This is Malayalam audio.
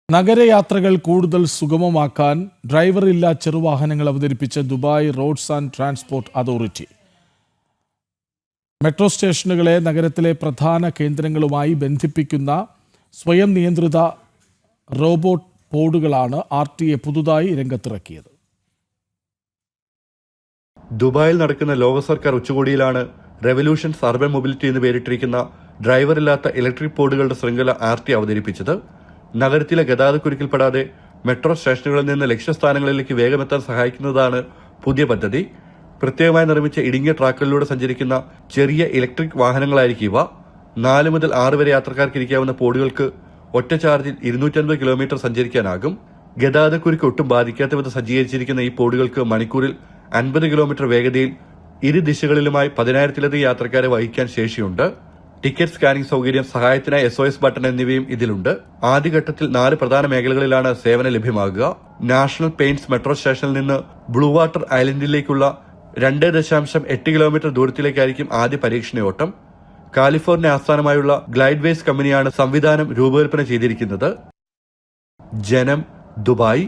നഗരയാത്രകൾ കൂടുതൽ സുഗമമാക്കാൻ ഡ്രൈവറില്ലാ ചെറുവാഹനങ്ങൾ അവതരിപ്പിച്ച Dubai roads and transport authority. Metro സ്റ്റേഷനുകളെ നഗരത്തിലെ പ്രധാന കേന്ദ്രങ്ങളുമായി ബന്ധിപ്പിക്കുന്ന സ്വയം നിയന്ത്രിത റോബോട്ട് പോഡുകളാണ് RTA പുതുതായി രംഗത്തിറക്കിയത്. ദുബായിൽ നടക്കുന്ന ലോക സർക്കാർ ഉച്ചകോടിയിലാണ് റെവല്യൂഷൻസ് അർബൻ മൊബിലിറ്റി എന്ന് പേരിട്ടിരിക്കുന്ന ഡ്രൈവറില്ലാത്ത ഇലക്ട്രിക് പോഡുകളുടെ ശൃംഖല RTA അവതരിപ്പിച്ചത്. നഗരത്തിലെ ഗതാഗതക്കുരുക്കിൽപ്പെടാതെ മെട്രോ സ്റ്റേഷനുകളിൽ നിന്ന് ലക്ഷ്യസ്ഥാനങ്ങളിലേക്ക് വേഗമെത്താൻ സഹായിക്കുന്നതാണ് പുതിയ പദ്ധതി. പ്രത്യേകമായി നിർമ്മിച്ച ഇടുങ്ങിയ ട്രാക്കുകളിലൂടെ സഞ്ചരിക്കുന്ന ചെറിയ ഇലക്ട്രിക് വാഹനങ്ങളായിരിക്കും ഇവ. 4 മുതൽ 6 വരെ യാത്രക്കാർക്ക് ഇരിക്കാവുന്ന പോഡുകൾക്ക് ഒറ്റ ചാർജിൽ 250 കിലോമീറ്റർ സഞ്ചരിക്കാനാകും. ഗതാഗതക്കുരുക്ക് ഒട്ടും ബാധിക്കാത്ത വിധം സജ്ജീകരിച്ചിരിക്കുന്ന ഈ പോഡുകൾക്ക് മണിക്കൂറിൽ 50 കിലോമീറ്റർ വേഗതയിൽ ഇരു ദിശകളിലുമായി 10,000-ലധികം യാത്രക്കാരെ വഹിക്കാൻ ശേഷിയുണ്ട്. ടിക്കറ്റ് സ്കാനിംഗ് സൗകര്യം, സഹായത്തിനായി SOS ബട്ടൺ എന്നിവയും ഇതിലുണ്ട്. ആദ്യഘട്ടത്തിൽ 4 പ്രധാന മേഖലകളിലാണ് സേവനം ലഭ്യമാകുക. നാഷണൽ പെയിന്റ്സ് മെട്രോ സ്റ്റേഷനിൽ നിന്ന് ബ്ലൂ വാട്ടർ ഐലൻഡിലേക്കുള്ള 2.8 കിലോമീറ്റർ ദൂരത്തിലേക്കായിരിക്കും ആദ്യ പരീക്ഷണയോട്ടം. കാലിഫോർണിയ ആസ്ഥാനമായുള്ള ഗ്ലൈഡ് വേസ് കമ്പനിയാണ് സംവിധാനം രൂപകൽപ്പന ചെയ്തിരിക്കുന്നത്. ജനം, ദുബായ്.